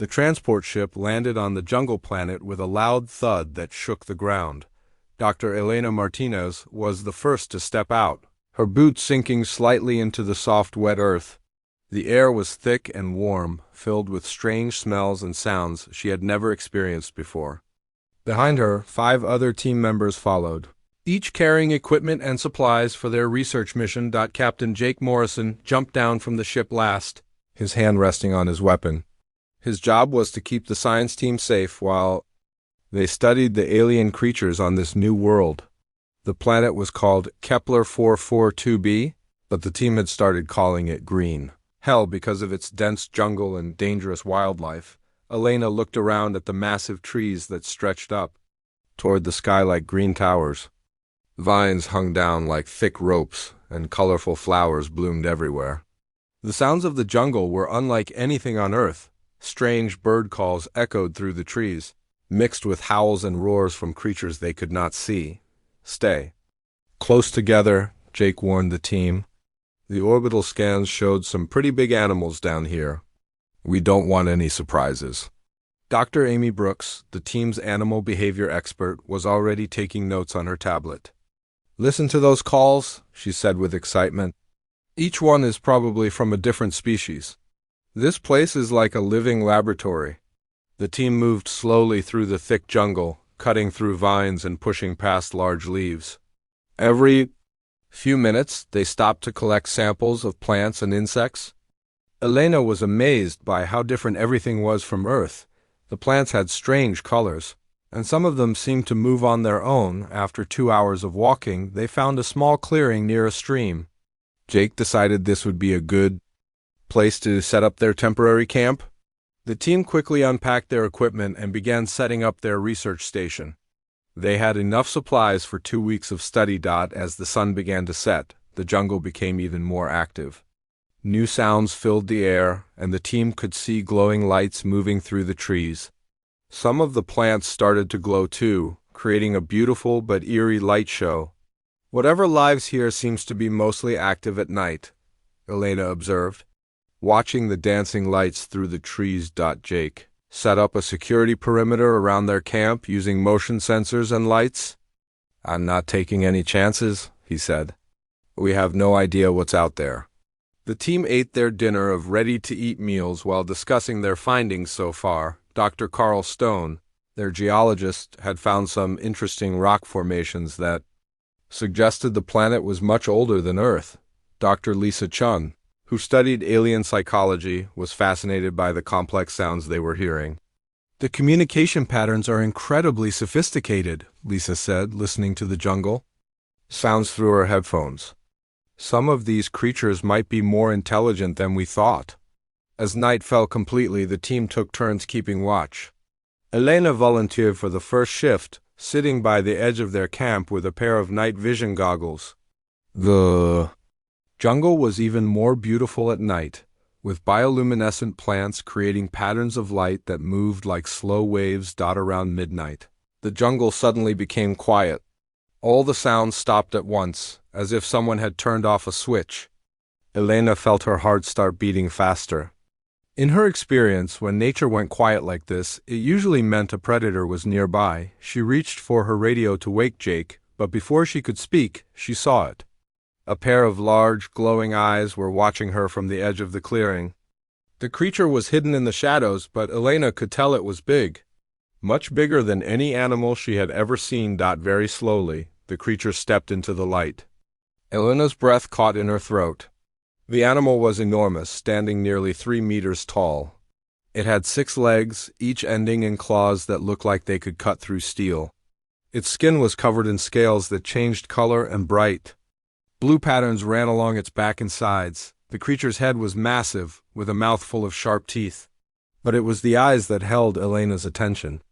The transport ship landed on the jungle planet with a loud thud that shook the ground. Dr. Elena Martinez was the first to step out, her boots sinking slightly into the soft, wet earth. The air was thick and warm, filled with strange smells and sounds she had never experienced before. Behind her, 5 other team members followed, each carrying equipment and supplies for their research mission. Captain Jake Morrison jumped down from the ship last, his hand resting on his weapon. His job was to keep the science team safe while they studied the alien creatures on this new world. The planet was called Kepler 442b, but the team had started calling it Green. Hell, because of its dense jungle and dangerous wildlife. Elena looked around at the massive trees that stretched up toward the sky like green towers. Vines hung down like thick ropes, and colorful flowers bloomed everywhere. The sounds of the jungle were unlike anything on Earth. Strange bird calls echoed through the trees, mixed with howls and roars from creatures they could not see. Stay close together, Jake warned the team. The orbital scans showed some pretty big animals down here. We don't want any surprises. Dr. Amy Brooks, the team's animal behavior expert, was already taking notes on her tablet. Listen to those calls, she said with excitement. Each one is probably from a different species. This place is like a living laboratory. The team moved slowly through the thick jungle, cutting through vines and pushing past large leaves. Every few minutes, they stopped to collect samples of plants and insects. Elena was amazed by how different everything was from Earth. The plants had strange colors, and some of them seemed to move on their own. After 2 hours of walking, they found a small clearing near a stream. Jake decided this would be a good place to set up their temporary camp. The team quickly unpacked their equipment and began setting up their research station. They had enough supplies for 2 weeks of study. As the sun began to set, the jungle became even more active. New sounds filled the air, and the team could see glowing lights moving through the trees. Some of the plants started to glow too, creating a beautiful but eerie light show. Whatever lives here seems to be mostly active at night, Elena observed, watching the dancing lights through the trees. Jake set up a security perimeter around their camp using motion sensors and lights. I'm not taking any chances, he said. We have no idea what's out there. The team ate their dinner of ready-to-eat meals while discussing their findings so far. Dr. Carl Stone, their geologist, had found some interesting rock formations that suggested the planet was much older than Earth. Dr. Lisa Chun, who studied alien psychology, was fascinated by the complex sounds they were hearing. The communication patterns are incredibly sophisticated, Lisa said, listening to the jungle sounds through her headphones. Some of these creatures might be more intelligent than we thought. As night fell completely, the team took turns keeping watch. Elena volunteered for the first shift, sitting by the edge of their camp with a pair of night vision goggles. The jungle was even more beautiful at night, with bioluminescent plants creating patterns of light that moved like slow waves. Around midnight, the jungle suddenly became quiet. All the sounds stopped at once, as if someone had turned off a switch. Elena felt her heart start beating faster. In her experience, when nature went quiet like this, it usually meant a predator was nearby. She reached for her radio to wake Jake, but before she could speak, she saw it. A pair of large, glowing eyes were watching her from the edge of the clearing. The creature was hidden in the shadows, but Elena could tell it was big. Much bigger than any animal she had ever seen. Very slowly, the creature stepped into the light. Elena's breath caught in her throat. The animal was enormous, standing nearly 3 meters tall. It had 6 legs, each ending in claws that looked like they could cut through steel. Its skin was covered in scales that changed color and bright. Blue patterns ran along its back and sides. The creature's head was massive, with a mouth full of sharp teeth. But it was the eyes that held Elena's attention.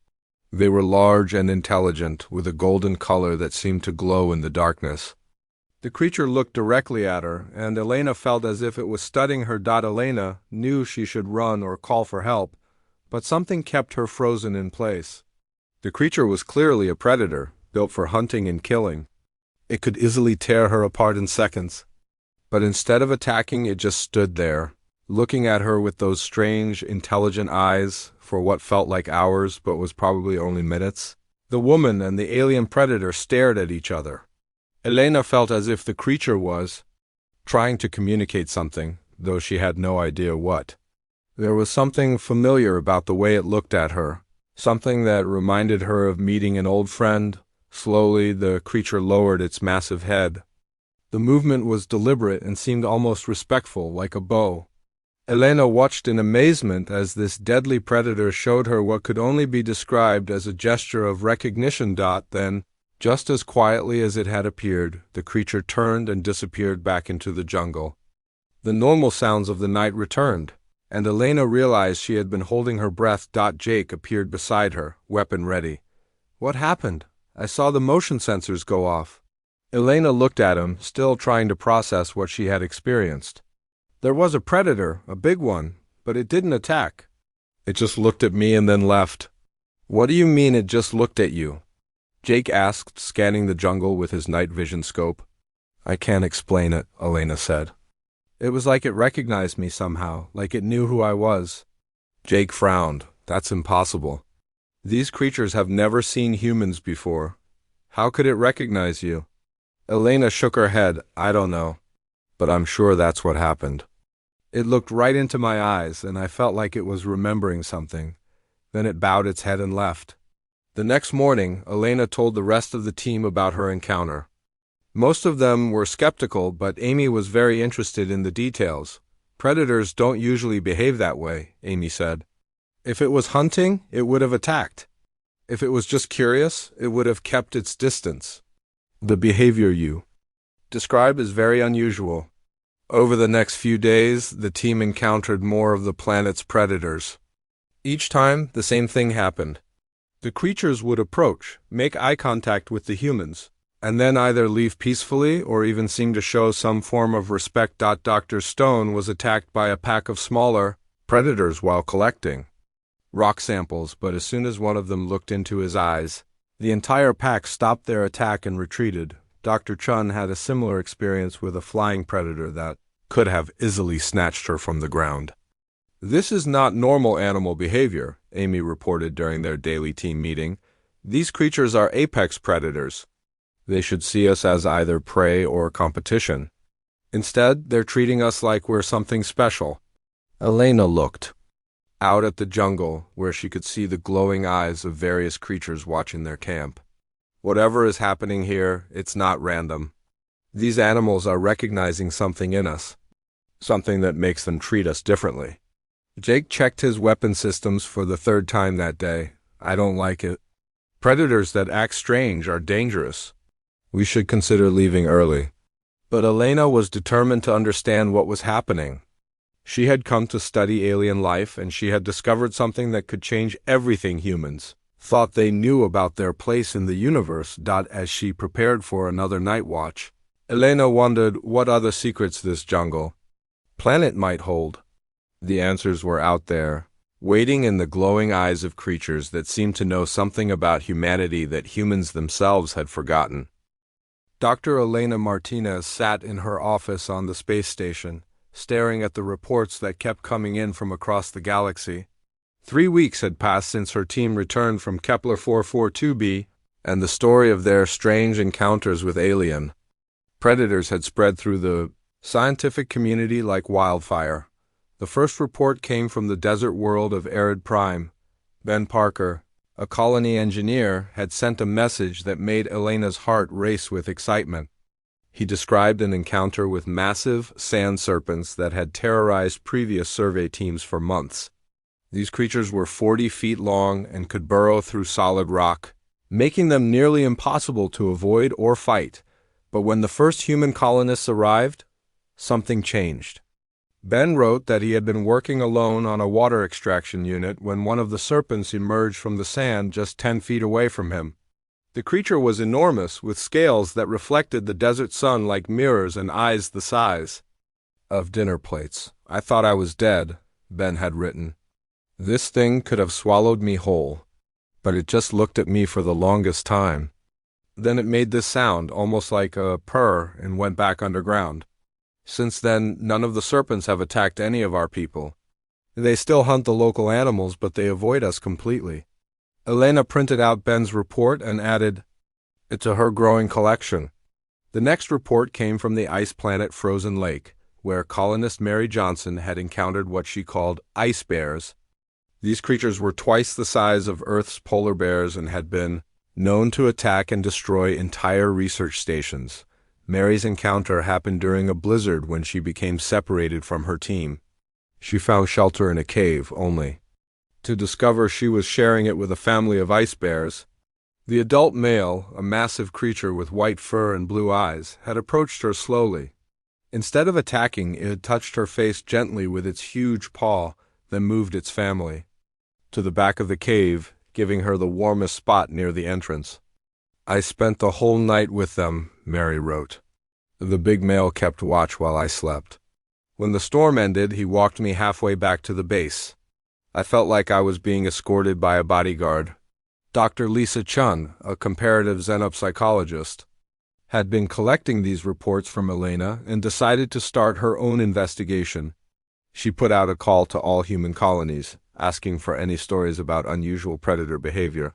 They were large and intelligent, with a golden color that seemed to glow in the darkness. The creature looked directly at her, and Elena felt as if it was studying her. Elena knew she should run or call for help, but something kept her frozen in place. The creature was clearly a predator, built for hunting and killing. It could easily tear her apart in seconds. But instead of attacking, it just stood there, looking at her with those strange, intelligent eyes for what felt like hours but was probably only minutes. The woman and the alien predator stared at each other. Elena felt as if the creature was trying to communicate something, though she had no idea what. There was something familiar about the way it looked at her, something that reminded her of meeting an old friend. Slowly, the creature lowered its massive head. The movement was deliberate and seemed almost respectful, like a bow. Elena watched in amazement as this deadly predator showed her what could only be described as a gesture of recognition. Then, just as quietly as it had appeared, the creature turned and disappeared back into the jungle. The normal sounds of the night returned, and Elena realized she had been holding her breath. Jake appeared beside her, weapon ready. "What happened? I saw the motion sensors go off." Elena looked at him, still trying to process what she had experienced. "There was a predator, a big one, but it didn't attack. It just looked at me and then left." "What do you mean it just looked at you?" Jake asked, scanning the jungle with his night vision scope. "I can't explain it," Elena said. "It was like it recognized me somehow, like it knew who I was." Jake frowned. "That's impossible. These creatures have never seen humans before. How could it recognize you?" Elena shook her head. "I don't know, but I'm sure that's what happened. It looked right into my eyes, and I felt like it was remembering something. Then it bowed its head and left." The next morning, Elena told the rest of the team about her encounter. Most of them were skeptical, but Amy was very interested in the details. "Predators don't usually behave that way," Amy said. "If it was hunting, it would have attacked. If it was just curious, it would have kept its distance. The behavior you describe is very unusual." Over the next few days, the team encountered more of the planet's predators. Each time, the same thing happened. The creatures would approach, make eye contact with the humans, and then either leave peacefully or even seem to show some form of respect. Dr. Stone was attacked by a pack of smaller predators while collecting rock samples, but as soon as one of them looked into his eyes, the entire pack stopped their attack and retreated. Dr. Chun had a similar experience with a flying predator that could have easily snatched her from the ground. "This is not normal animal behavior," Amy reported during their daily team meeting. "These creatures are apex predators. They should see us as either prey or competition. Instead, they're treating us like we're something special." Elena looked out at the jungle, where she could see the glowing eyes of various creatures watching their camp. "Whatever is happening here, it's not random. These animals are recognizing something in us, something that makes them treat us differently." Jake checked his weapon systems for the third time that day. "I don't like it. Predators that act strange are dangerous. We should consider leaving early." But Elena was determined to understand what was happening. She had come to study alien life, and she had discovered something that could change everything humans thought they knew about their place in the universe. As she prepared for another night watch, Elena wondered what other secrets this jungle planet might hold. The answers were out there, waiting in the glowing eyes of creatures that seemed to know something about humanity that humans themselves had forgotten. Dr. Elena Martinez sat in her office on the space station, staring at the reports that kept coming in from across the galaxy. 3 weeks had passed since her team returned from Kepler 442b, and the story of their strange encounters with alien predators had spread through the scientific community like wildfire. The first report came from the desert world of Arid Prime. Ben Parker, a colony engineer, had sent a message that made Elena's heart race with excitement. He described an encounter with massive sand serpents that had terrorized previous survey teams for months. These creatures were 40 feet long and could burrow through solid rock, making them nearly impossible to avoid or fight. But when the first human colonists arrived, something changed. Ben wrote that he had been working alone on a water extraction unit when one of the serpents emerged from the sand just 10 feet away from him. The creature was enormous, with scales that reflected the desert sun like mirrors and eyes the size of dinner plates. "I thought I was dead," Ben had written. "This thing could have swallowed me whole, but it just looked at me for the longest time. Then it made this sound, almost like a purr, and went back underground. Since then, none of the serpents have attacked any of our people. They still hunt the local animals, but they avoid us completely." Elena printed out Ben's report and added it to her growing collection. The next report came from the ice planet Frozen Lake, where colonist Mary Johnson had encountered what she called ice bears. These creatures were twice the size of Earth's polar bears and had been known to attack and destroy entire research stations. Mary's encounter happened during a blizzard when she became separated from her team. She found shelter in a cave, only to discover she was sharing it with a family of ice bears. The adult male, a massive creature with white fur and blue eyes, had approached her slowly. Instead of attacking, it had touched her face gently with its huge paw, then moved its family to the back of the cave, giving her the warmest spot near the entrance. "I spent the whole night with them," Mary wrote. "The big male kept watch while I slept. When the storm ended, he walked me halfway back to the base. I felt like I was being escorted by a bodyguard." Dr. Lisa Chun, a comparative xenopsychologist, had been collecting these reports from Elena and decided to start her own investigation. She put out a call to all human colonies, asking for any stories about unusual predator behavior.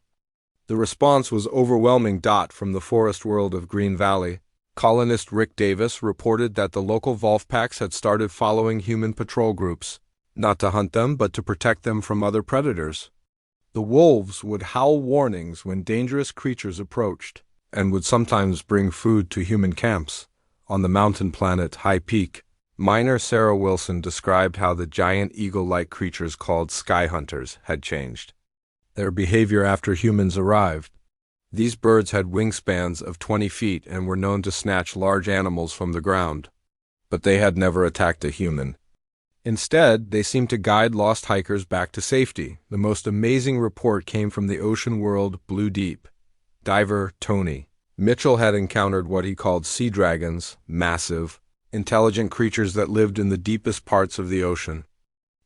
The response was overwhelming. From the forest world of Green Valley, colonist Rick Davis reported that the local Wolfpacks had started following human patrol groups, not to hunt them but to protect them from other predators. The wolves would howl warnings when dangerous creatures approached, and would sometimes bring food to human camps. On the mountain planet High Peak, miner Sarah Wilson described how the giant eagle-like creatures called sky hunters had changed their behavior after humans arrived. These birds had wingspans of 20 feet and were known to snatch large animals from the ground, but they had never attacked a human. Instead, they seemed to guide lost hikers back to safety. The most amazing report came from the ocean world Blue Deep. Diver Tony Mitchell had encountered what he called sea dragons, massive, intelligent creatures that lived in the deepest parts of the ocean.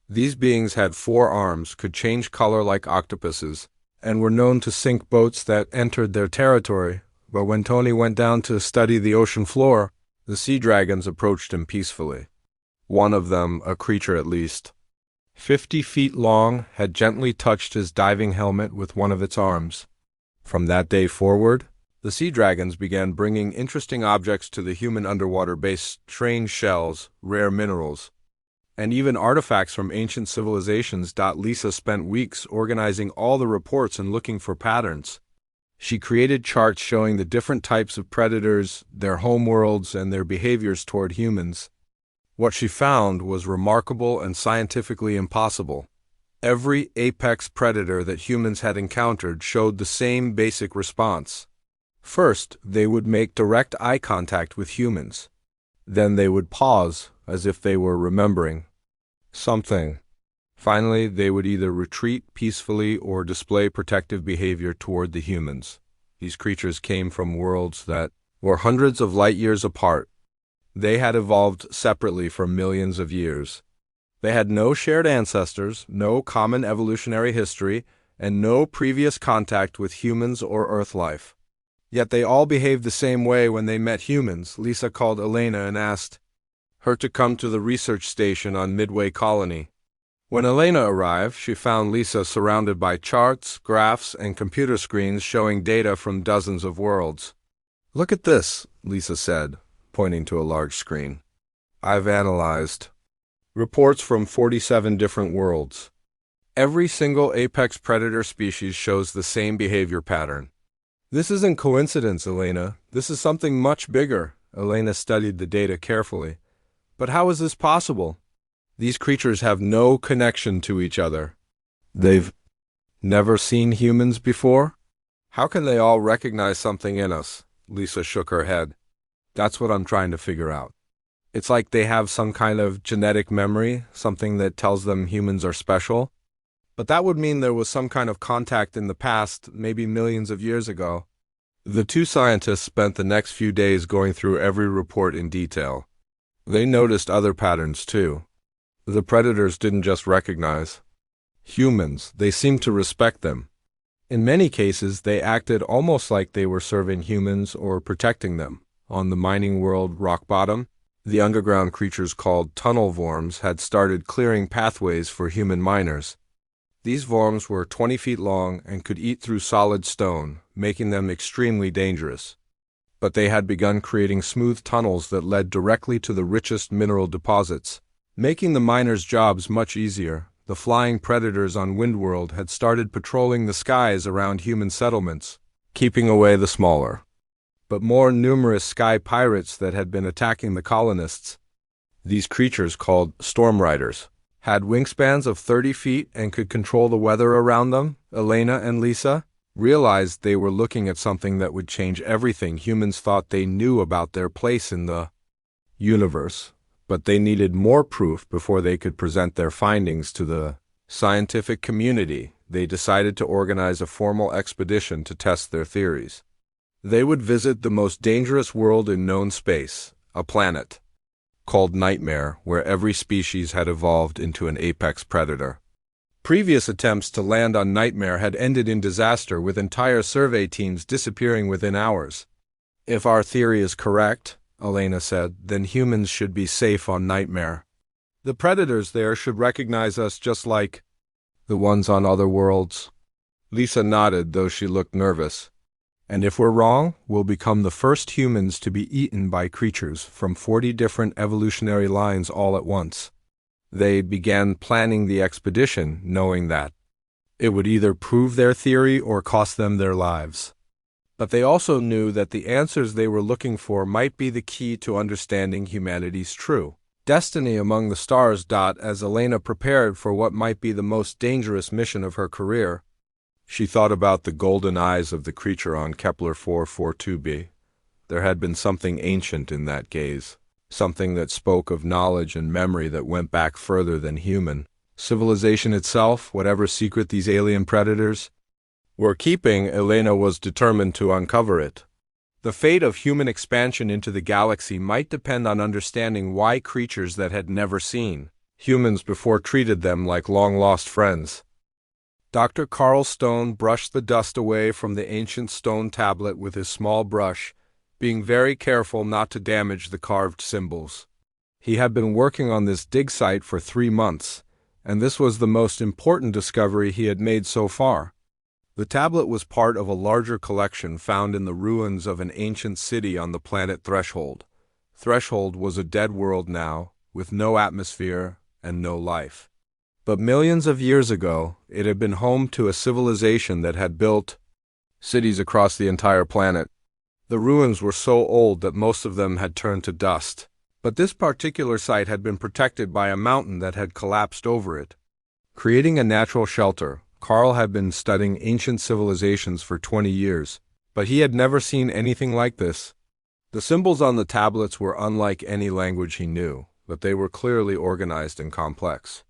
These beings had 4 arms, could change color like octopuses, and were known to sink boats that entered their territory. But when Tony went down to study the ocean floor, the sea dragons approached him peacefully. One of them, a creature at least 50 feet long, had gently touched his diving helmet with one of its arms. From that day forward, the sea dragons began bringing interesting objects to the human underwater base: strange shells, rare minerals, and even artifacts from ancient civilizations. Lisa spent weeks organizing all the reports and looking for patterns. She created charts showing the different types of predators, their homeworlds, and their behaviors toward humans. What she found was remarkable and scientifically impossible. Every apex predator that humans had encountered showed the same basic response. First, they would make direct eye contact with humans. Then they would pause, as if they were remembering something. Finally, they would either retreat peacefully or display protective behavior toward the humans. These creatures came from worlds that were hundreds of light years apart. They had evolved separately for millions of years. They had no shared ancestors, no common evolutionary history, and no previous contact with humans or Earth life. Yet they all behaved the same way when they met humans. Lisa called Elena and asked her to come to the research station on Midway Colony. When Elena arrived, she found Lisa surrounded by charts, graphs, and computer screens showing data from dozens of worlds. "Look at this," Lisa said, pointing to a large screen. "I've analyzed reports from 47 different worlds. Every single apex predator species shows the same behavior pattern. This isn't coincidence, Elena. This is something much bigger." Elena studied the data carefully. "But how is this possible? These creatures have no connection to each other. They've never seen humans before? How can they all recognize something in us?" Lisa shook her head. "That's what I'm trying to figure out. It's like they have some kind of genetic memory, something that tells them humans are special. But that would mean there was some kind of contact in the past, maybe millions of years ago." The two scientists spent the next few days going through every report in detail. They noticed other patterns too. The predators didn't just recognize humans, they seemed to respect them. In many cases, they acted almost like they were serving humans or protecting them. On the mining world Rock Bottom, The underground creatures called tunnel worms had started clearing pathways for human miners. These worms were 20 feet long and could eat through solid stone, making them extremely dangerous. But they had begun creating smooth tunnels that led directly to the richest mineral deposits, making the miners' jobs much easier. The flying predators on Windworld had started patrolling the skies around human settlements, keeping away the smaller, but more numerous sky pirates that had been attacking the colonists. These creatures, called storm riders, had wingspans of 30 feet and could control the weather around them. Elena and Lisa realized they were looking at something that would change everything humans thought they knew about their place in the universe, but they needed more proof before they could present their findings to the scientific community. They decided to organize a formal expedition to test their theories. They would visit the most dangerous world in known space, a planet called Nightmare, where every species had evolved into an apex predator. Previous attempts to land on Nightmare had ended in disaster, with entire survey teams disappearing within hours. If our theory is correct, Elena said, then humans should be safe on Nightmare. The predators there should recognize us just like the ones on other worlds. Lisa nodded, though she looked nervous. And if we're wrong, we'll become the first humans to be eaten by creatures from 40 different evolutionary lines all at once. They began planning the expedition, knowing that it would either prove their theory or cost them their lives. But they also knew that the answers they were looking for might be the key to understanding humanity's true destiny among the stars. As Elena prepared for what might be the most dangerous mission of her career, she thought about the golden eyes of the creature on Kepler 442b. There had been something ancient in that gaze, something that spoke of knowledge and memory that went back further than human civilization itself. Whatever secret these alien predators were keeping, Elena was determined to uncover it. The fate of human expansion into the galaxy might depend on understanding why creatures that had never seen humans before treated them like long-lost friends. Dr. Carl Stone brushed the dust away from the ancient stone tablet with his small brush, being very careful not to damage the carved symbols. He had been working on this dig site for 3 months, and this was the most important discovery he had made so far. The tablet was part of a larger collection found in the ruins of an ancient city on the planet Threshold. Threshold was a dead world now, with no atmosphere and no life. But millions of years ago, it had been home to a civilization that had built cities across the entire planet. The ruins were so old that most of them had turned to dust. But this particular site had been protected by a mountain that had collapsed over it, creating a natural shelter. Carl had been studying ancient civilizations for 20 years, but he had never seen anything like this. The symbols on the tablets were unlike any language he knew, but they were clearly organized and complex.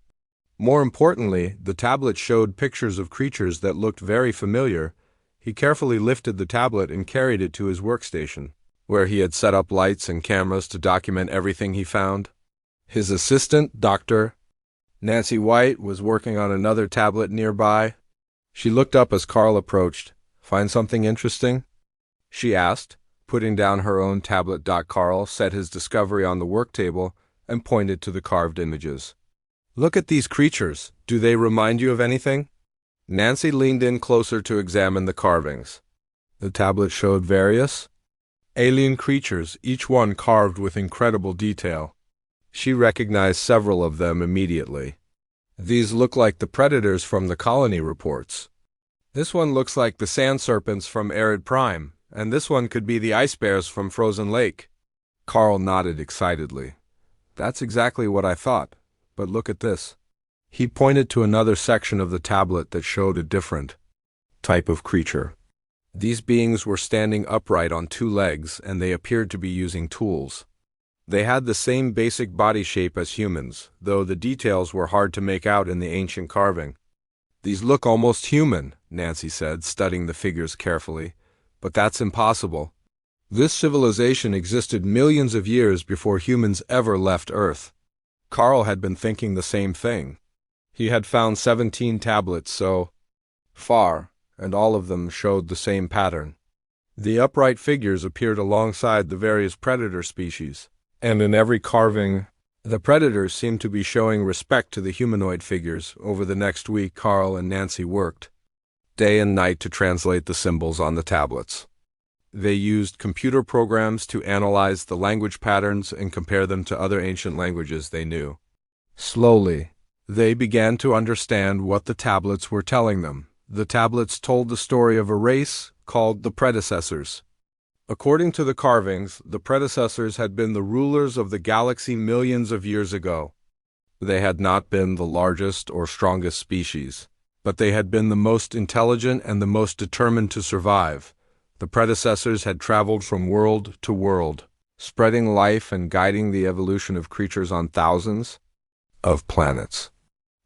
More importantly, the tablet showed pictures of creatures that looked very familiar. He carefully lifted the tablet and carried it to his workstation, where he had set up lights and cameras to document everything he found. His assistant, Dr. Nancy White, was working on another tablet nearby. She looked up as Carl approached. "Find something interesting?" she asked, putting down her own tablet. Carl set his discovery on the work table and pointed to the carved images. "Look at these creatures. Do they remind you of anything?" Nancy leaned in closer to examine the carvings. The tablet showed various alien creatures, each one carved with incredible detail. She recognized several of them immediately. These look like the predators from the colony reports. This one looks like the sand serpents from Arid Prime, and this one could be the ice bears from Frozen Lake. Carl nodded excitedly. "That's exactly what I thought. But look at this." He pointed to another section of the tablet that showed a different type of creature. These beings were standing upright on 2 legs, and they appeared to be using tools. They had the same basic body shape as humans, though the details were hard to make out in the ancient carving. "These look almost human," Nancy said, studying the figures carefully. "But that's impossible. This civilization existed millions of years before humans ever left Earth." Carl had been thinking the same thing. He had found 17 tablets so far, and all of them showed the same pattern. The upright figures appeared alongside the various predator species. And in every carving, the predators seemed to be showing respect to the humanoid figures. Over the next week, Carl and Nancy worked day and night to translate the symbols on the tablets. They used computer programs to analyze the language patterns and compare them to other ancient languages they knew. Slowly, they began to understand what the tablets were telling them. The tablets told the story of a race called the predecessors. According to the carvings, the predecessors had been the rulers of the galaxy millions of years ago. They had not been the largest or strongest species, but they had been the most intelligent and the most determined to survive. The predecessors had traveled from world to world, spreading life and guiding the evolution of creatures on thousands of planets.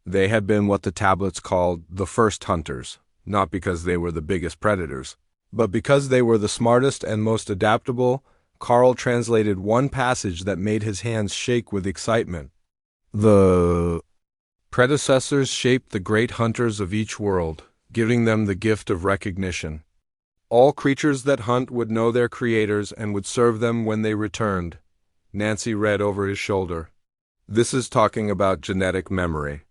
They had been what the tablets called the first hunters, not because they were the biggest predators, but because they were the smartest and most adaptable. Carl translated one passage that made his hands shake with excitement. The predecessors shaped the great hunters of each world, giving them the gift of recognition. All creatures that hunt would know their creators and would serve them when they returned. Nancy read over his shoulder. This is talking about genetic memory.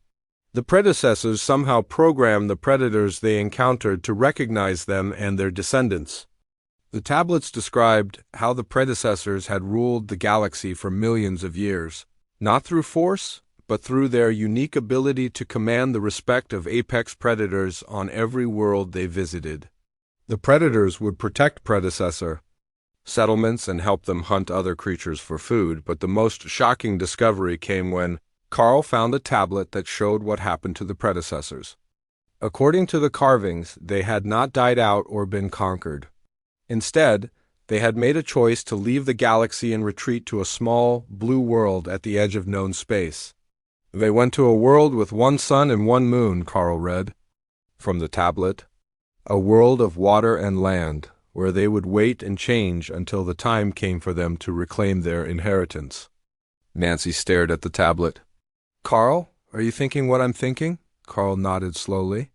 The predecessors somehow programmed the predators they encountered to recognize them and their descendants. The tablets described how the predecessors had ruled the galaxy for millions of years, not through force, but through their unique ability to command the respect of apex predators on every world they visited. The predators would protect predecessor settlements and help them hunt other creatures for food, but the most shocking discovery came when Carl found a tablet that showed what happened to the predecessors. According to the carvings, they had not died out or been conquered. Instead, they had made a choice to leave the galaxy and retreat to a small, blue world at the edge of known space. They went to a world with one sun and one moon, Carl read from the tablet. A world of water and land, where they would wait and change until the time came for them to reclaim their inheritance. Nancy stared at the tablet. Carl, are you thinking what I'm thinking? Carl nodded slowly.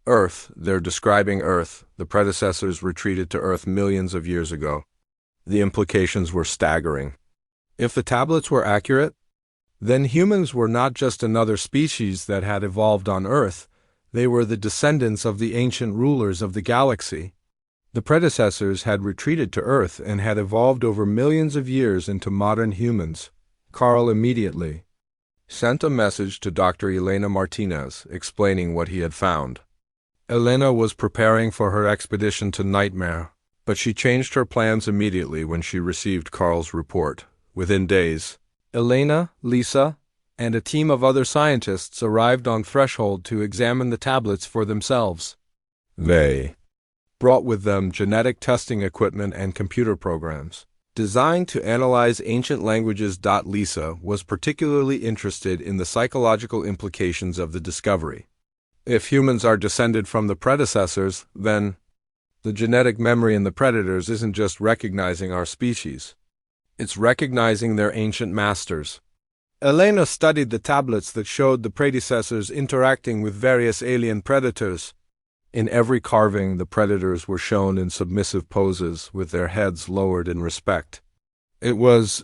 Earth, they're describing Earth. The predecessors retreated to Earth millions of years ago. The implications were staggering. If the tablets were accurate, then humans were not just another species that had evolved on Earth. They were the descendants of the ancient rulers of the galaxy. The predecessors had retreated to Earth and had evolved over millions of years into modern humans. Carl immediately sent a message to Dr. Elena Martinez explaining what he had found. Elena was preparing for her expedition to Nightmare, but she changed her plans immediately when she received Carl's report. Within days, Elena, Lisa, and a team of other scientists arrived on Threshold to examine the tablets for themselves. They brought with them genetic testing equipment and computer programs designed to analyze ancient languages. Lisa was particularly interested in the psychological implications of the discovery. If humans are descended from the predecessors, then the genetic memory in the predators isn't just recognizing our species. It's recognizing their ancient masters. Elena studied the tablets that showed the predecessors interacting with various alien predators. In every carving, the predators were shown in submissive poses with their heads lowered in respect. It was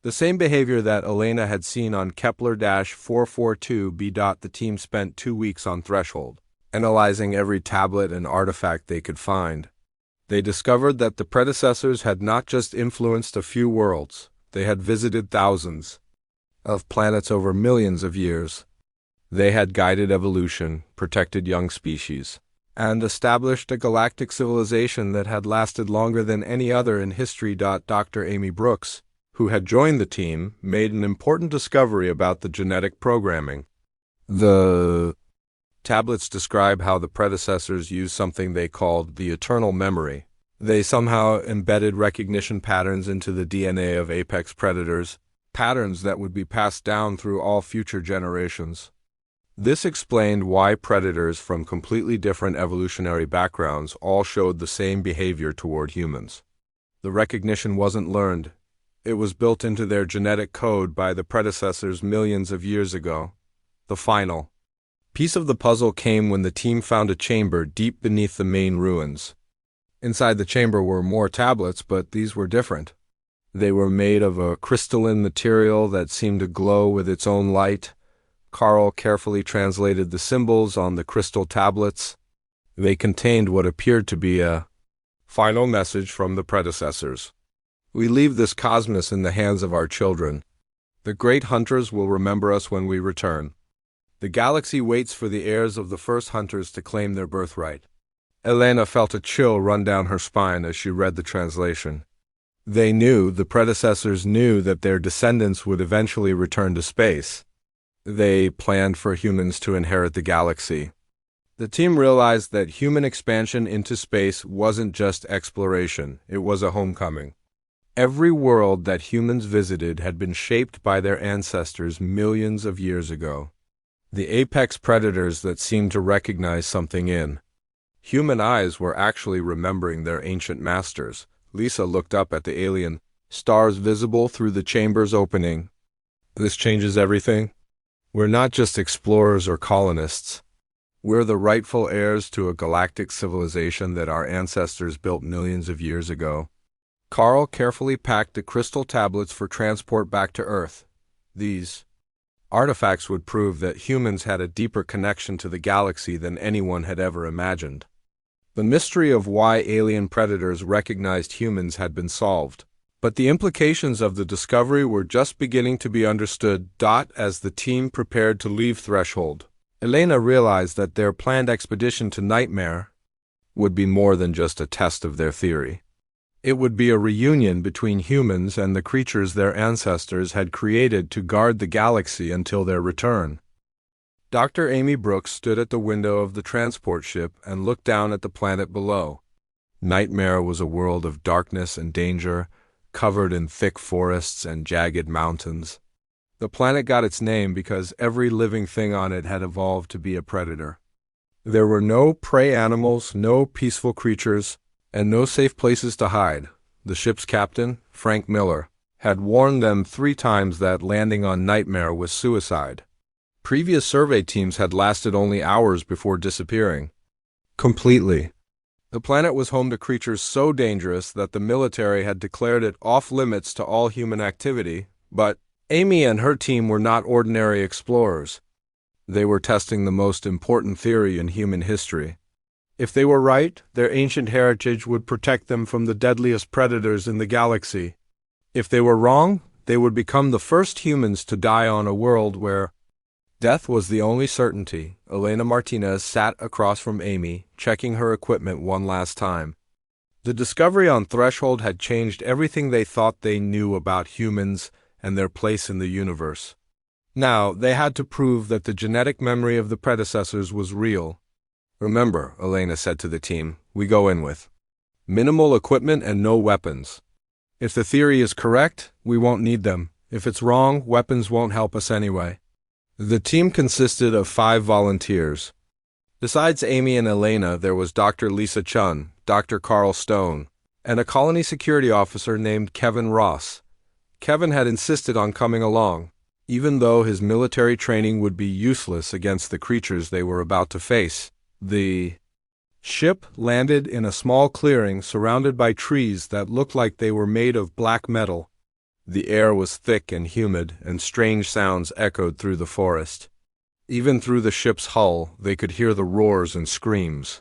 the same behavior that Elena had seen on Kepler-442b. The team spent 2 weeks on Threshold, analyzing every tablet and artifact they could find. They discovered that the predecessors had not just influenced a few worlds, they had visited thousands of planets over millions of years. They had guided evolution, protected young species, and established a galactic civilization that had lasted longer than any other in history. Dr. Amy Brooks, who had joined the team, made an important discovery about the genetic programming. The tablets describe how the predecessors used something they called the eternal memory. They somehow embedded recognition patterns into the DNA of apex predators, patterns that would be passed down through all future generations. This explained why predators from completely different evolutionary backgrounds all showed the same behavior toward humans. The recognition wasn't learned. It was built into their genetic code by the predecessors millions of years ago. The final piece of the puzzle came when the team found a chamber deep beneath the main ruins. Inside the chamber were more tablets, but these were different. They were made of a crystalline material that seemed to glow with its own light. Carl carefully translated the symbols on the crystal tablets. They contained what appeared to be a final message from the predecessors. We leave this cosmos in the hands of our children. The great hunters will remember us when we return. The galaxy waits for the heirs of the first hunters to claim their birthright. Elena felt a chill run down her spine as she read the translation. The predecessors knew that their descendants would eventually return to space. They planned for humans to inherit the galaxy. The team realized that human expansion into space wasn't just exploration, it was a homecoming. Every world that humans visited had been shaped by their ancestors millions of years ago. The apex predators that seemed to recognize something in human eyes were actually remembering their ancient masters. Lisa looked up at the alien, stars visible through the chamber's opening. This changes everything. We're not just explorers or colonists. We're the rightful heirs to a galactic civilization that our ancestors built millions of years ago. Carl carefully packed the crystal tablets for transport back to Earth. These artifacts would prove that humans had a deeper connection to the galaxy than anyone had ever imagined. The mystery of why alien predators recognized humans had been solved, but the implications of the discovery were just beginning to be understood. As the team prepared to leave Threshold, Elena realized that their planned expedition to Nightmare would be more than just a test of their theory. It would be a reunion between humans and the creatures their ancestors had created to guard the galaxy until their return. Dr. Amy Brooks stood at the window of the transport ship and looked down at the planet below. Nightmare was a world of darkness and danger, covered in thick forests and jagged mountains. The planet got its name because every living thing on it had evolved to be a predator. There were no prey animals, no peaceful creatures, and no safe places to hide. The ship's captain, Frank Miller, had warned them 3 times that landing on Nightmare was suicide. Previous survey teams had lasted only hours before disappearing completely. The planet was home to creatures so dangerous that the military had declared it off-limits to all human activity, but Amy and her team were not ordinary explorers. They were testing the most important theory in human history. If they were right, their ancient heritage would protect them from the deadliest predators in the galaxy. If they were wrong, they would become the first humans to die on a world where death was the only certainty. Elena Martinez sat across from Amy, checking her equipment one last time. The discovery on Threshold had changed everything they thought they knew about humans and their place in the universe. Now, they had to prove that the genetic memory of the predecessors was real. Remember, Elena said to the team, we go in with minimal equipment and no weapons. If the theory is correct, we won't need them. If it's wrong, weapons won't help us anyway. The team consisted of 5 volunteers. Besides Amy and Elena, there was Dr. Lisa Chun, Dr. Carl Stone, and a colony security officer named Kevin Ross. Kevin had insisted on coming along, even though his military training would be useless against the creatures they were about to face. The ship landed in a small clearing surrounded by trees that looked like they were made of black metal. The air was thick and humid, and strange sounds echoed through the forest. Even through the ship's hull, they could hear the roars and screams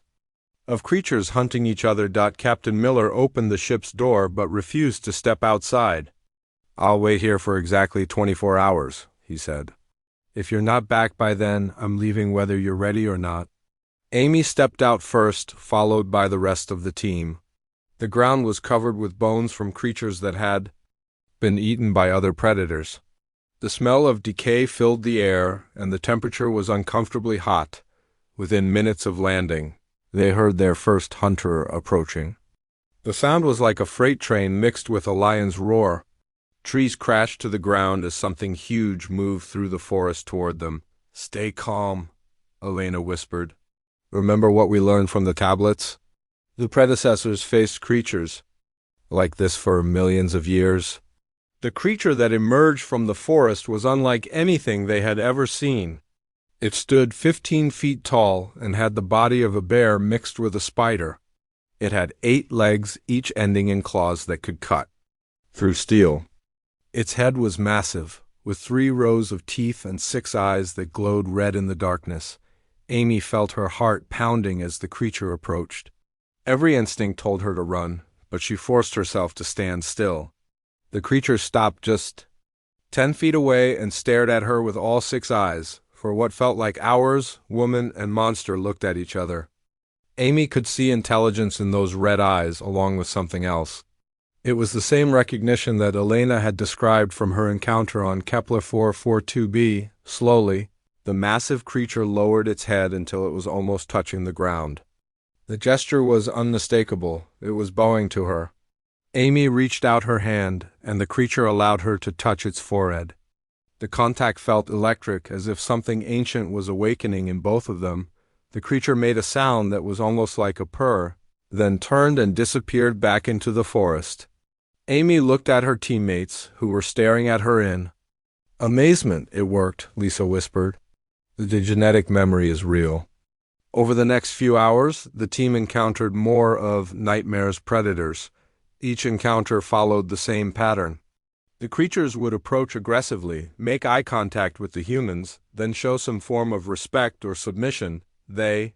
of creatures hunting each other. Captain Miller opened the ship's door but refused to step outside. I'll wait here for exactly 24 hours, he said. If you're not back by then, I'm leaving whether you're ready or not. Amy stepped out first, followed by the rest of the team. The ground was covered with bones from creatures that had been eaten by other predators. The smell of decay filled the air, and the temperature was uncomfortably hot. Within minutes of landing, they heard their first hunter approaching. The sound was like a freight train mixed with a lion's roar. Trees crashed to the ground as something huge moved through the forest toward them. Stay calm, Elena whispered. Remember what we learned from the tablets? The predecessors faced creatures like this for millions of years. The creature that emerged from the forest was unlike anything they had ever seen. It stood 15 feet tall and had the body of a bear mixed with a spider. It had 8 legs, each ending in claws that could cut. through steel. Its head was massive, with 3 rows of teeth and 6 eyes that glowed red in the darkness. Amy felt her heart pounding as the creature approached. Every instinct told her to run, but she forced herself to stand still. The creature stopped just 10 feet away and stared at her with all 6 eyes. For what felt like hours, woman and monster looked at each other. Amy could see intelligence in those red eyes along with something else. It was the same recognition that Elena had described from her encounter on Kepler 442b. Slowly, the massive creature lowered its head until it was almost touching the ground. The gesture was unmistakable. It was bowing to her. Amy reached out her hand, and the creature allowed her to touch its forehead. The contact felt electric, as if something ancient was awakening in both of them. The creature made a sound that was almost like a purr, then turned and disappeared back into the forest. Amy looked at her teammates, who were staring at her in amazement. It worked, Lisa whispered. The genetic memory is real. Over the next few hours, the team encountered more of Nightmare's predators. Each encounter followed the same pattern. The creatures would approach aggressively, make eye contact with the humans, then show some form of respect or submission. They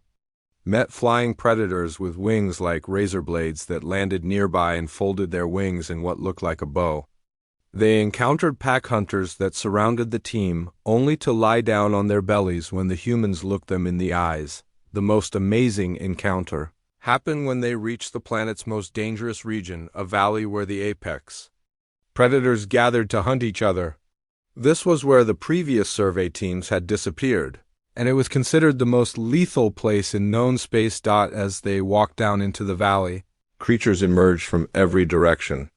met flying predators with wings like razor blades that landed nearby and folded their wings in what looked like a bow. They encountered pack hunters that surrounded the team, only to lie down on their bellies when the humans looked them in the eyes. The most amazing encounter happened when they reached the planet's most dangerous region, a valley where the apex predators gathered to hunt each other. This was where the previous survey teams had disappeared, and it was considered the most lethal place in known space. As they walked down into the valley, creatures emerged from every direction.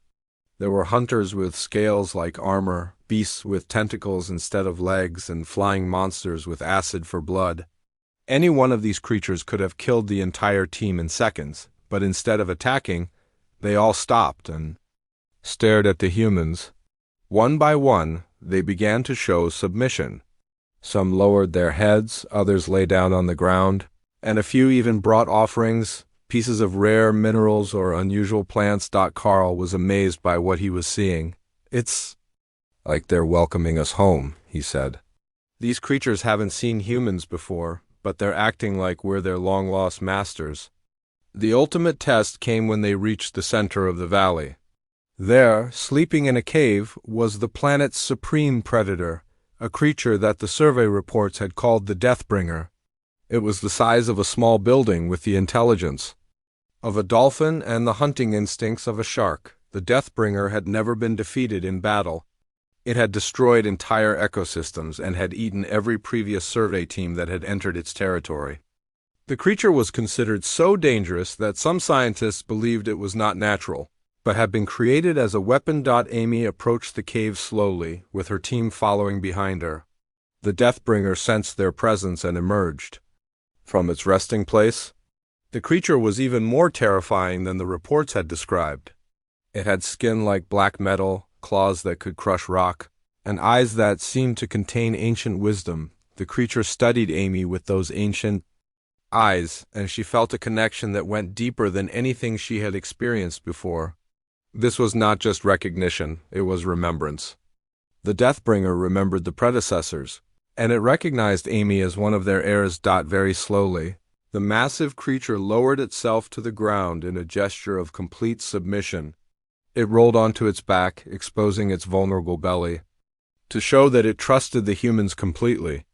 There were hunters with scales like armor, beasts with tentacles instead of legs, and flying monsters with acid for blood. Any one of these creatures could have killed the entire team in seconds, but instead of attacking, they all stopped and stared at the humans. One by one, they began to show submission. Some lowered their heads, others lay down on the ground, and a few even brought offerings, pieces of rare minerals or unusual plants. Carl was amazed by what he was seeing. It's like they're welcoming us home, he said. These creatures haven't seen humans before, but they're acting like we're their long-lost masters. The ultimate test came when they reached the center of the valley. There, sleeping in a cave, was the planet's supreme predator, a creature that the survey reports had called the Deathbringer. It was the size of a small building with the intelligence of a dolphin and the hunting instincts of a shark. The Deathbringer had never been defeated in battle. It had destroyed entire ecosystems and had eaten every previous survey team that had entered its territory. The creature was considered so dangerous that some scientists believed it was not natural, but had been created as a weapon. Amy approached the cave slowly, with her team following behind her. The Deathbringer sensed their presence and emerged from its resting place. The creature was even more terrifying than the reports had described. It had skin like black metal, claws that could crush rock, and eyes that seemed to contain ancient wisdom. The creature studied Amy with those ancient eyes, and she felt a connection that went deeper than anything she had experienced before. This was not just recognition, it was remembrance. The Deathbringer remembered the predecessors, and it recognized Amy as one of their heirs. Very slowly, the massive creature lowered itself to the ground in a gesture of complete submission. It rolled onto its back, exposing its vulnerable belly, to show that it trusted the humans completely.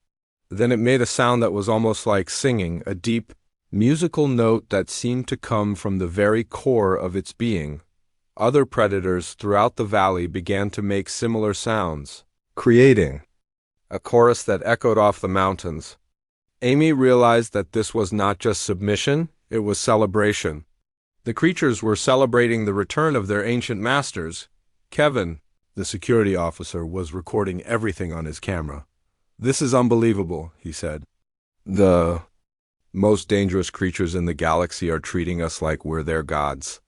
Then it made a sound that was almost like singing, a deep, musical note that seemed to come from the very core of its being. Other predators throughout the valley began to make similar sounds, creating a chorus that echoed off the mountains. Amy realized that this was not just submission, it was celebration. The creatures were celebrating the return of their ancient masters. Kevin, the security officer, was recording everything on his camera. "This is unbelievable," he said. "The most dangerous creatures in the galaxy are treating us like we're their gods."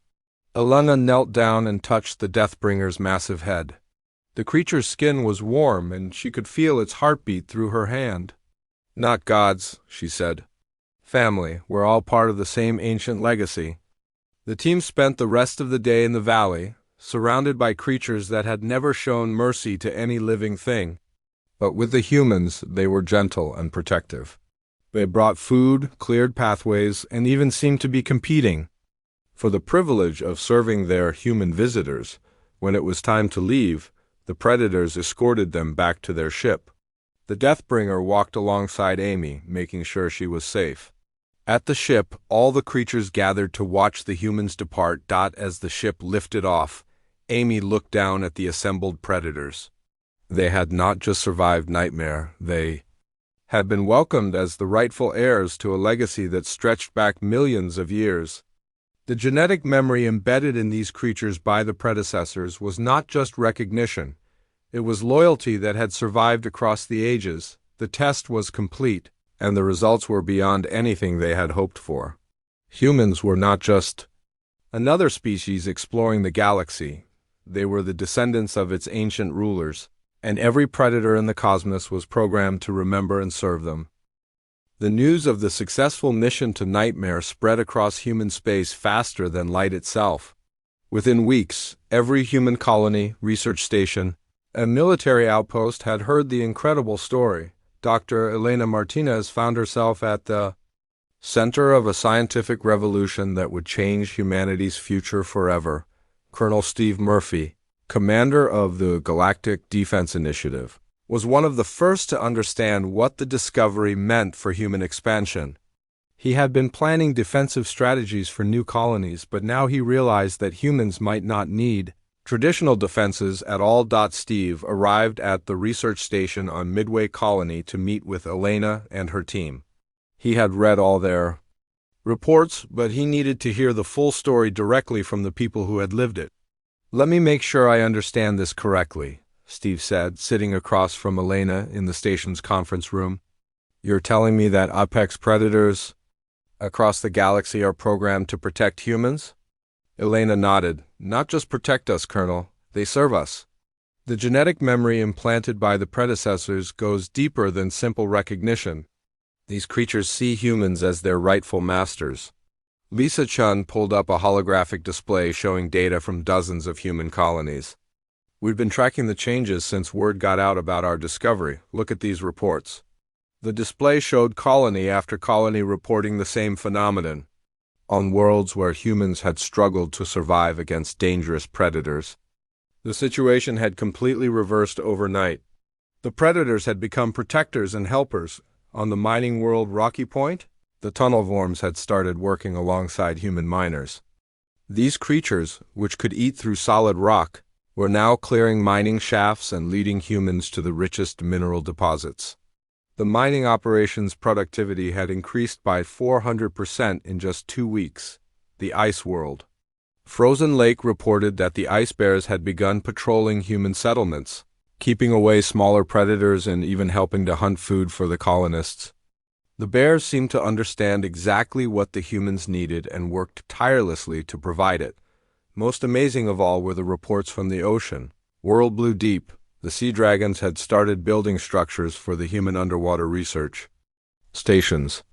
Elena knelt down and touched the Deathbringer's massive head. The creature's skin was warm, and she could feel its heartbeat through her hand. "Not gods," she said. "Family, we're all part of the same ancient legacy." The team spent the rest of the day in the valley, surrounded by creatures that had never shown mercy to any living thing. But with the humans, they were gentle and protective. They brought food, cleared pathways, and even seemed to be competing for the privilege of serving their human visitors. When it was time to leave, the predators escorted them back to their ship. The Deathbringer walked alongside Amy, making sure she was safe. At the ship, all the creatures gathered to watch the humans depart. As the ship lifted off, Amy looked down at the assembled predators. They had not just survived Nightmare, they had been welcomed as the rightful heirs to a legacy that stretched back millions of years. The genetic memory embedded in these creatures by the predecessors was not just recognition. It was loyalty that had survived across the ages. The test was complete, and the results were beyond anything they had hoped for. Humans were not just another species exploring the galaxy. They were the descendants of its ancient rulers, and every predator in the cosmos was programmed to remember and serve them. The news of the successful mission to Nightmare spread across human space faster than light itself. Within weeks, every human colony, research station, and military outpost had heard the incredible story. Dr. Elena Martinez found herself at the center of a scientific revolution that would change humanity's future forever. Colonel Steve Murphy, commander of the Galactic Defense Initiative, was one of the first to understand what the discovery meant for human expansion. He had been planning defensive strategies for new colonies, but now he realized that humans might not need traditional defenses at all. Steve arrived at the research station on Midway Colony to meet with Elena and her team. He had read all their reports, but he needed to hear the full story directly from the people who had lived it. "Let me make sure I understand this correctly," Steve said, sitting across from Elena in the station's conference room. "You're telling me that apex predators across the galaxy are programmed to protect humans?" Elena nodded. "Not just protect us, Colonel. They serve us. The genetic memory implanted by the predecessors goes deeper than simple recognition. These creatures see humans as their rightful masters." Lisa Chun pulled up a holographic display showing data from dozens of human colonies. "We've been tracking the changes since word got out about our discovery. Look at these reports." The display showed colony after colony reporting the same phenomenon. On worlds where humans had struggled to survive against dangerous predators, the situation had completely reversed overnight. The predators had become protectors and helpers. On the mining world Rocky Point, the tunnel worms had started working alongside human miners. These creatures, which could eat through solid rock, were now clearing mining shafts and leading humans to the richest mineral deposits. The mining operations' productivity had increased by 400% in just 2 weeks. The Ice World. Frozen Lake reported that the ice bears had begun patrolling human settlements, keeping away smaller predators and even helping to hunt food for the colonists. The bears seemed to understand exactly what the humans needed and worked tirelessly to provide it. Most amazing of all were the reports from the ocean. World Blue Deep, the sea dragons had started building structures for the human underwater research stations.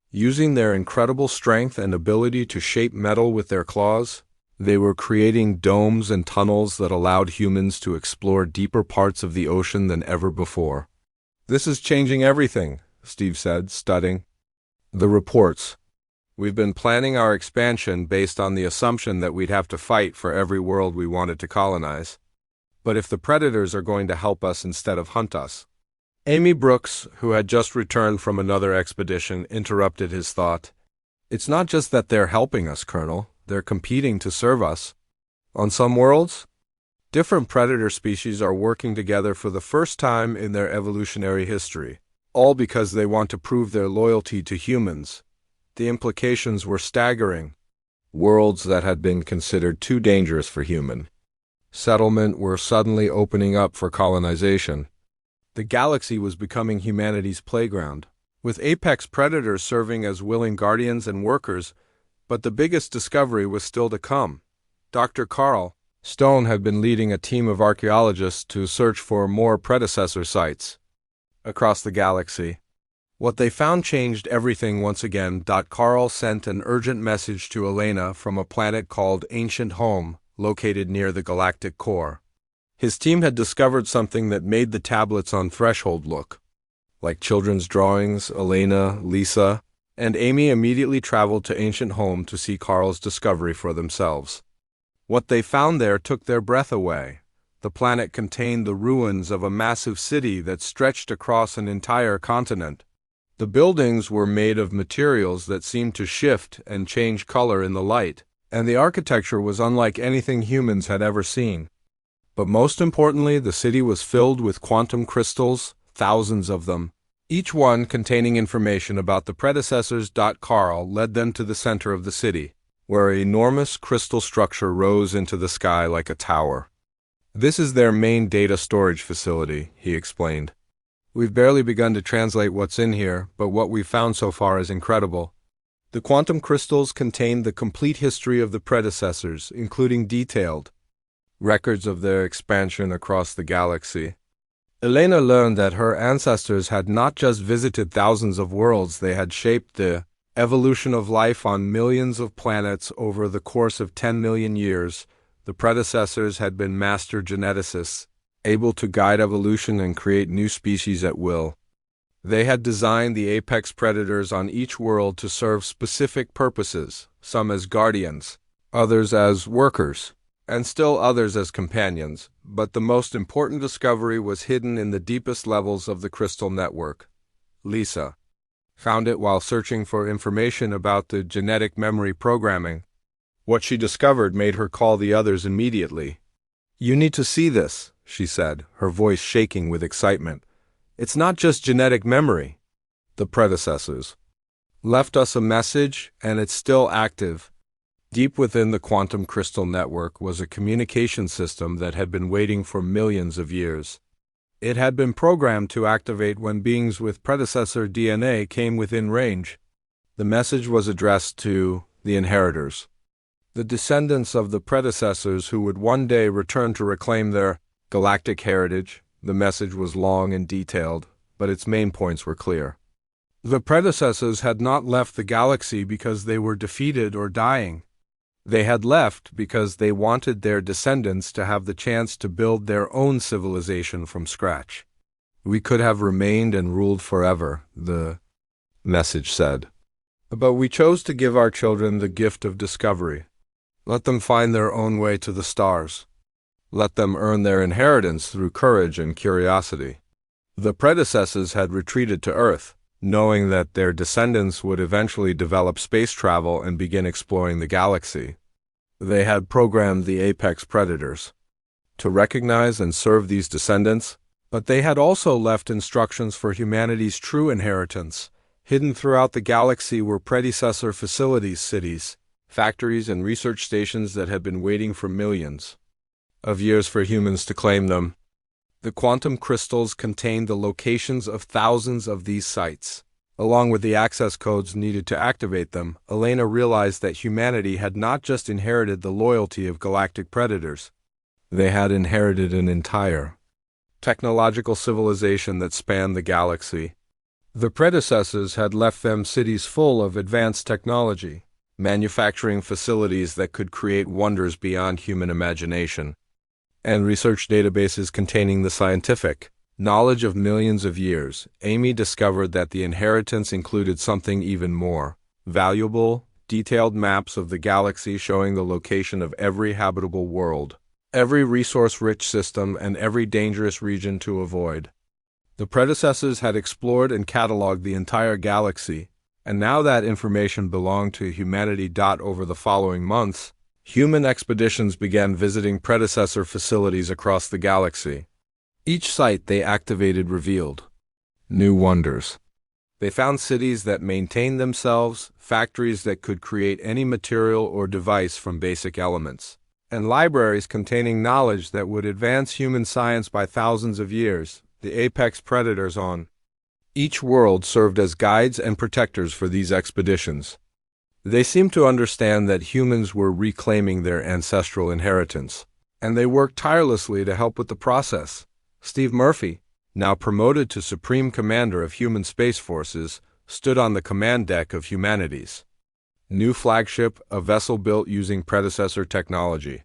Using their incredible strength and ability to shape metal with their claws, they were creating domes and tunnels that allowed humans to explore deeper parts of the ocean than ever before. "This is changing everything," Steve said, studying the reports. "We've been planning our expansion based on the assumption that we'd have to fight for every world we wanted to colonize. But if the predators are going to help us instead of hunt us..." Amy Brooks, who had just returned from another expedition, interrupted his thought. "It's not just that they're helping us, Colonel. They're competing to serve us. On some worlds, different predator species are working together for the first time in their evolutionary history, all because they want to prove their loyalty to humans." The implications were staggering. Worlds that had been considered too dangerous for human settlement were suddenly opening up for colonization. The galaxy was becoming humanity's playground, with apex predators serving as willing guardians and workers. But the biggest discovery was still to come. Dr. Carl Stone had been leading a team of archaeologists to search for more predecessor sites across the galaxy. What they found changed everything once again. Carl sent an urgent message to Elena from a planet called Ancient Home, located near the galactic core. His team had discovered something that made the tablets on Threshold look like children's drawings. Elena, Lisa, and Amy immediately traveled to Ancient Home to see Carl's discovery for themselves. What they found there took their breath away. The planet contained the ruins of a massive city that stretched across an entire continent. The buildings were made of materials that seemed to shift and change color in the light, and the architecture was unlike anything humans had ever seen. But most importantly, the city was filled with quantum crystals, thousands of them, each one containing information about the predecessors. Carl led them to the center of the city, where an enormous crystal structure rose into the sky like a tower. This is their main data storage facility, he explained. We've barely begun to translate what's in here, but what we've found so far is incredible. The quantum crystals contained the complete history of the predecessors, including detailed records of their expansion across the galaxy. Elena learned that her ancestors had not just visited thousands of worlds, they had shaped the evolution of life on millions of planets over the course of 10 million years. The predecessors had been master geneticists, able to guide evolution and create new species at will. They had designed the apex predators on each world to serve specific purposes, some as guardians, others as workers, and still others as companions, but the most important discovery was hidden in the deepest levels of the crystal network. Lisa found it while searching for information about the genetic memory programming. What she discovered made her call the others immediately. "You need to see this," she said, her voice shaking with excitement. "It's not just genetic memory. The predecessors left us a message, and it's still active." Deep within the quantum crystal network was a communication system that had been waiting for millions of years. It had been programmed to activate when beings with predecessor DNA came within range. The message was addressed to the inheritors, the descendants of the predecessors who would one day return to reclaim their galactic heritage. The message was long and detailed, but its main points were clear. The predecessors had not left the galaxy because they were defeated or dying. They had left because they wanted their descendants to have the chance to build their own civilization from scratch. "We could have remained and ruled forever," the message said. "But we chose to give our children the gift of discovery. Let them find their own way to the stars. Let them earn their inheritance through courage and curiosity." The predecessors had retreated to Earth, knowing that their descendants would eventually develop space travel and begin exploring the galaxy. They had programmed the apex predators to recognize and serve these descendants, but they had also left instructions for humanity's true inheritance. Hidden throughout the galaxy were predecessor facilities, cities, factories, and research stations that had been waiting for millions of years for humans to claim them. The quantum crystals contained the locations of thousands of these sites. Along with the access codes needed to activate them, Elena realized that humanity had not just inherited the loyalty of galactic predators. They had inherited an entire technological civilization that spanned the galaxy. The predecessors had left them cities full of advanced technology, manufacturing facilities that could create wonders beyond human imagination, and research databases containing the scientific knowledge of millions of years. Amy discovered that the inheritance included something even more valuable: detailed maps of the galaxy showing the location of every habitable world, every resource-rich system, and every dangerous region to avoid. The predecessors had explored and cataloged the entire galaxy, and now that information belonged to humanity. Over the following months, human expeditions began visiting predecessor facilities across the galaxy. Each site they activated revealed new wonders. They found cities that maintained themselves, factories that could create any material or device from basic elements, and libraries containing knowledge that would advance human science by thousands of years. The apex predators on each world served as guides and protectors for these expeditions. They seemed to understand that humans were reclaiming their ancestral inheritance, and they worked tirelessly to help with the process. Steve Murphy, now promoted to Supreme Commander of Human Space Forces, stood on the command deck of Humanity's new flagship, a vessel built using predecessor technology.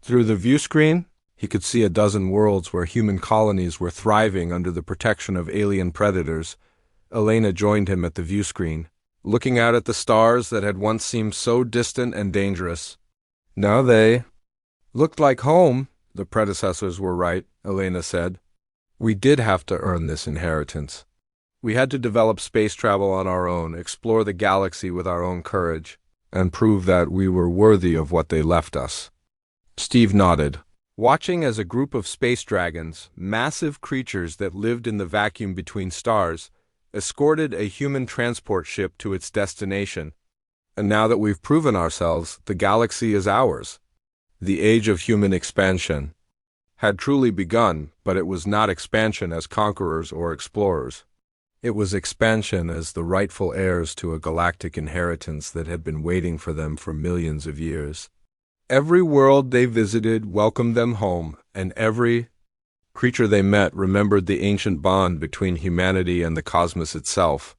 Through the view screen, he could see a dozen worlds where human colonies were thriving under the protection of alien predators. Elena joined him at the view screen, looking out at the stars that had once seemed so distant and dangerous. Now they looked like home. The predecessors were right, Elena said. We did have to earn this inheritance. We had to develop space travel on our own, explore the galaxy with our own courage, and prove that we were worthy of what they left us. Steve nodded, watching as a group of space dragons, massive creatures that lived in the vacuum between stars, escorted a human transport ship to its destination. And now that we've proven ourselves, the galaxy is ours. The age of human expansion had truly begun, but it was not expansion as conquerors or explorers. It was expansion as the rightful heirs to a galactic inheritance that had been waiting for them for millions of years. Every world they visited welcomed them home, and every creature they met remembered the ancient bond between humanity and the cosmos itself.